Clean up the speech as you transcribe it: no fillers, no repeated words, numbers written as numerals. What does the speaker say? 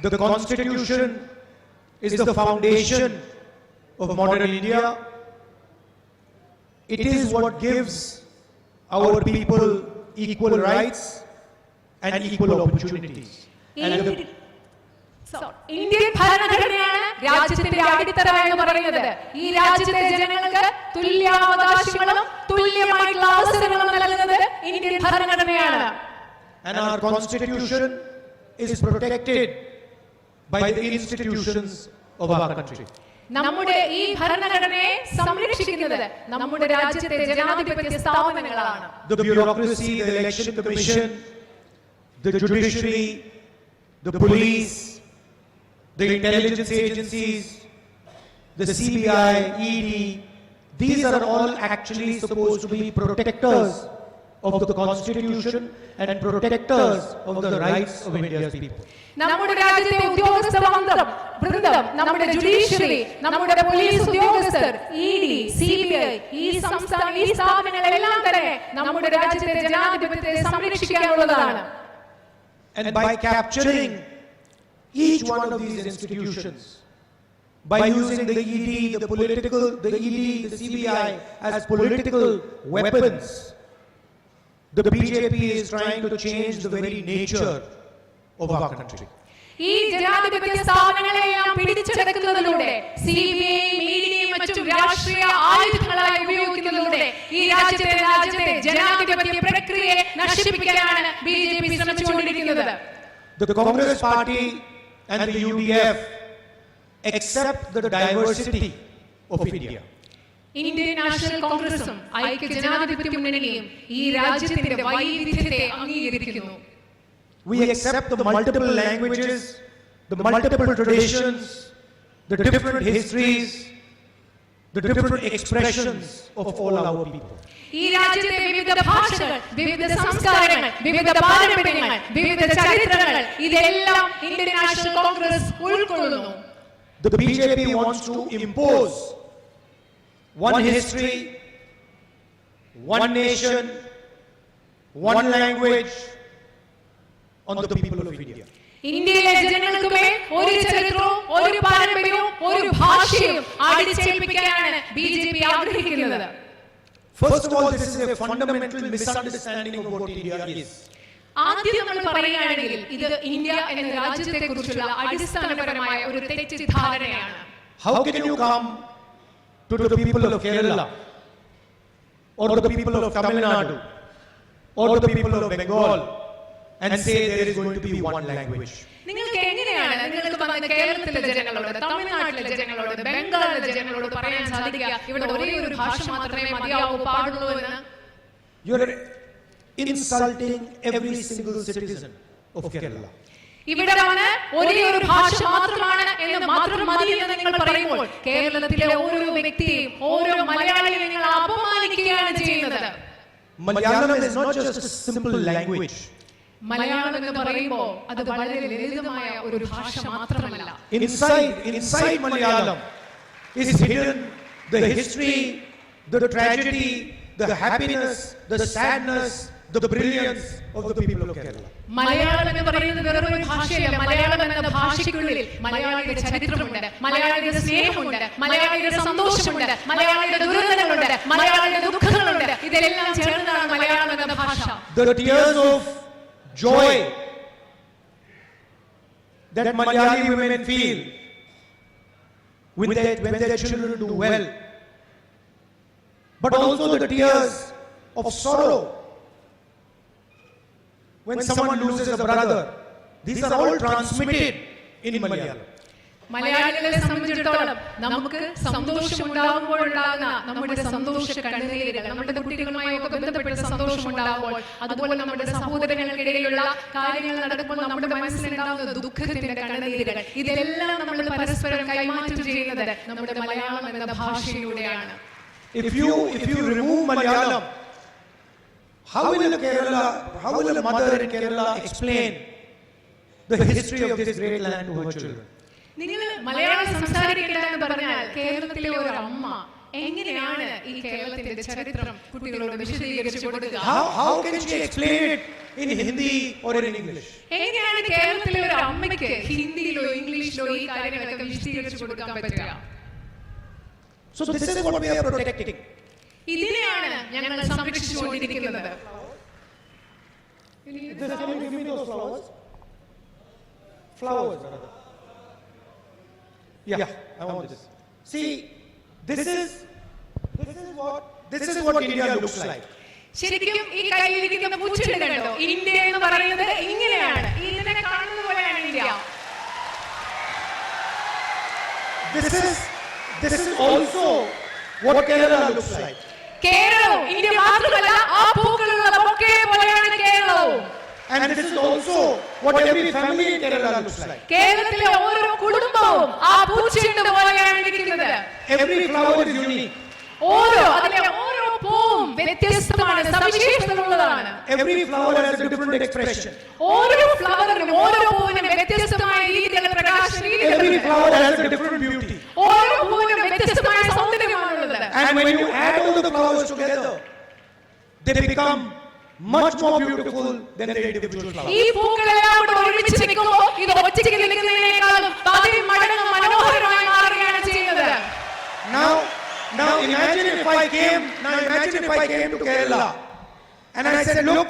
The Constitution is the foundation of modern India. It is what gives our people equal rights and equal opportunities. Indian ഭരണഘടനയാണ് രാജ്യത്തിന്റെ അടിത്തറ എന്ന് പറയുന്നത്. ഈ രാജ്യത്തെ ജനങ്ങൾക്ക് തുല്യാവകാശങ്ങളും തുല്യമായിട്ടുള്ള അവസരങ്ങളും നൽകുന്നത് Indian ഭരണഘടനയാണ്. And our constitution is protected by the institutions of our country. നമ്മുടെ ഈ ഭരണഘടനയെ സംരക്ഷിക്കുന്നത് നമ്മുടെ രാജ്യത്തെ ജനാധിപത്യ സ്ഥാപനങ്ങളാണ്. The bureaucracy, the election commission, the judiciary, the police, the intelligence agencies, the CBI, ED, these are all actually supposed to be protectors of the Constitution and protectors of the rights of India's people. നമ്മുടെ രാജ്യത്തെ ഉദ്യോഗസ്ഥ വൃന്ദം, നമ്മുടെ judiciary, നമ്മുടെ police ഉദ്യോഗസ്ഥർ, ED, CBI, ഈ സ്ഥാപനങ്ങളെല്ലാം തന്നെ നമ്മുടെ രാജ്യത്തെ ജനാധിപത്യത്തെ സംരക്ഷിക്കാനുള്ളതാണ്. And by capturing each one of these institutions, by using the ED, the CBI as political weapons, the BJP is trying to change the very nature of our country. ഈ ജനാധിപത്യ സ്ഥാപനങ്ങളെല്ലാം പിടിച്ചെടുക്കുന്നതിലൂടെ, സിബിഐയും ഇഡിയും മറ്റും രാഷ്ട്രീയ ആയുധങ്ങളായി ഉപയോഗിക്കുന്നതിലൂടെ ഈ രാജ്യത്തെ ജനാധിപത്യ പ്രക്രിയയെ നശിപ്പിക്കാനാണ് BJP ശ്രമിച്ചുകൊണ്ടിരിക്കുന്നത്. The Congress Party and the UDF accept the diversity of India. Indian national കോൺഗ്രസും ഐക്യ ജനാധിപത്യ മുന്നണിയും ഈ രാജ്യത്തിന്റെ വൈവിധ്യത്തെ അംഗീകരിക്കുന്നു. We accept the multiple languages, the multiple traditions, the different histories, the different expressions of all our people. ഈ രാജ്യത്തെ വിവിധ ഭാഷകൾ, വിവിധ സംസ്കാരങ്ങൾ, വിവിധ പാരമ്പര്യങ്ങൾ, വിവിധ ചരിത്രങ്ങൾ, ഇതെല്ലാം ഇന്ത്യൻ നാഷണൽ കോൺഗ്രസ് ഉൾക്കൊള്ളുന്നു. The BJP wants to impose one history, one nation, one language on the people of India. ഇന്ത്യയിലെ ജനങ്ങൾക്കുമേ ഒരു ചരിത്രവും ഒരു പാരമ്പര്യവും ഒരു ഭാഷയും അടിച്ചേൽപ്പിക്കാനാണ് BJP ആഗ്രഹിക്കുന്നത്. First of all, this is a fundamental misunderstanding of what India is. ആദ്യം നമ്മൾ പറയുകയാണെങ്കിൽ ഇത് ഇന്ത്യ എന്ന രാജ്യത്തെക്കുറിച്ചുള്ള അടിസ്ഥാനപരമായ ഒരു തെറ്റിദ്ധാരണയാണ്. How can you come to the people of Kerala or the people of Tamil Nadu or the people of Bengal and say there is going to be one language? നിങ്ങൾക്ക് എങ്ങനെയാണ് നിങ്ങൾക്ക് കേരളത്തിലെ ജനങ്ങളോട്, തമിഴ്നാട്ടിലെ ജനങ്ങളോട്, ബംഗാളിലെ ജനങ്ങളോട് പറയാൻ സാധിക്കുക ഇവിടെ ഒരേ ഒരു ഭാഷ മാത്രമേ മതിയാവൂ പാടുള്ളൂ എന്ന്? You are insulting every single citizen of Kerala. ഇവിടെ വന്ന് ഒരേ ഒരു ഭാഷ മാത്രമാണ് എന്ന് മാത്രം മതി എന്ന് നിങ്ങൾ പറയുമ്പോൾ കേരളത്തിലെ ഓരോ വ്യക്തിയെയും ഓരോ മലയാളിയെയും നിങ്ങൾ അപമാനിക്കുകയാണ് ചെയ്യുന്നത്. Malayalam is not just a simple language. Malayalam എന്ന് പറയുമ്പോൾ അത് വളരെ ലളിതമായ ഒരു ഭാഷ മാത്രമല്ല. Inside Malayalam is hidden the history, the tragedy, the happiness, the sadness, the brilliance of the people of Kerala. Malayalam എന്ന് പറയുന്നത് വെറും ഒരു ഭാഷയല്ല. മലയാളം എന്ന ഭാഷയ്ക്കുള്ളിൽ മലയാളിയുടെ ചരിത്രമുണ്ട്, മലയാളിയുടെ സ്നേഹമുണ്ട്, മലയാളിയുടെ സന്തോഷമുണ്ട്, മലയാളിയുടെ ദുരന്തങ്ങളുണ്ട്, മലയാളിയുടെ ദുഃഖങ്ങളുണ്ട്. ഇതെല്ലാം ചേർന്നതാണ് മലയാളം എന്ന ഭാഷ. The tears of joy that Malayali women feel when their children do well, but also the tears of sorrow when someone loses a brother. These are all transmitted in Malayalam. മലയാളികളെ സംബന്ധിച്ചിടത്തോളം നമുക്ക് സന്തോഷമുണ്ടാകുമ്പോഴുണ്ടാകുന്ന നമ്മുടെ സന്തോഷ കണ്ണുനീരുകൾ, നമ്മുടെ കുട്ടികളുമായി ഒക്കെ ബന്ധപ്പെട്ട സന്തോഷമുണ്ടാകുമ്പോൾ, അതുപോലെ നമ്മുടെ സഹോദരങ്ങൾക്കിടയിലുള്ള കാര്യങ്ങൾ നടക്കുമ്പോൾ നമ്മുടെ മനസ്സിലുണ്ടാകുന്ന ദുഃഖത്തിന്റെ കണ്ണുനീരുകൾ, ഇതെല്ലാം നമ്മൾ പരസ്പരം കൈമാറ്റം ചെയ്യുന്നത് നമ്മുടെ മലയാളം എന്ന ഭാഷയിലൂടെയാണ്. If you remove Malayalam, how will a mother in Kerala explain the history of this great land to her children? നിങ്ങൾ മലയാളം സംസാരിക്കില്ല എന്ന് പറഞ്ഞാൽ കേരളത്തിലെ ഒരു അമ്മ എങ്ങനെയാണ് ഈ കേരളത്തിന്റെ ചരിത്രം കുട്ടികളോട് വിശദീകരിച്ചു കൊടുക്കുക? How can she explain it in Hindi or in English? എങ്ങനെയാണ് എങ്ങനെയാണ് കേരളത്തിലെ ഒരു അമ്മയ്ക്ക് ഹിന്ദിയിലോ ഇംഗ്ലീഷിലോ ഈ കാര്യങ്ങളൊക്കെ വിശദീകരിച്ചു കൊടുക്കാൻ പറ്റുക? So this is what we are protecting. ഇതിനെയാണ് ഞങ്ങൾ സംരക്ഷിച്ചുകൊണ്ടിരിക്കുന്നത്. Can you give me those flowers? Flowers, brother. Yeah, I want this. See, this is what India looks like. ശരിക്കും ഈ കയ്യിലിരിക്കുന്ന പൂച്ചെടി കണ്ടോ? ഇന്ത്യ എന്ന് പറയുന്നത് ഇങ്ങനെയാണ്. ഇതിനെ കാണുന്ന പോലെയാണ് India. This is also what Kerala looks like. കേരളവും ഇന്ത്യ മാത്രമല്ല, ആ പൂക്കളുള്ള ബൊക്കെ പോലെയാണ് കേരളവും. And this is also what every family in Kerala looks like. കേരളത്തിലെ ഓരോ കുടുംബവും ആ പൂച്ചെണ്ട് പോലെയാണ് ഇരിക്കുന്നത്. Every flower is unique. ഓരോ പൂവും വ്യത്യസ്തമാണ്, സവിശേഷതകളുള്ളതാണ്. Every flower has a different expression. ഓരോ ഫ്ലവറിനും ഓരോ പൂവിനും വ്യത്യസ്തമായ രീതിയിലുള്ള പ്രകാശ രീതികളുണ്ട്. Every flower has a different beauty. ഓരോ പൂവിനും വ്യത്യസ്തമായ സൗന്ദര്യമാണുള്ളത്. And when you add all the flowers together, they become much more beautiful than the individual flowers. ഈ പൂക്കളെല്ലാം കൂടെ ഒരുമിച്ച് നിൽക്കുമ്പോൾ ഇത് ഒറ്റയ്ക്ക് നിൽക്കുന്നതിനേക്കാളും 10 മടങ്ങ് മനോഹരമായി മാറുകയാണ് ചെയ്യുന്നത്. Now imagine if I came to Kerala and I said, look,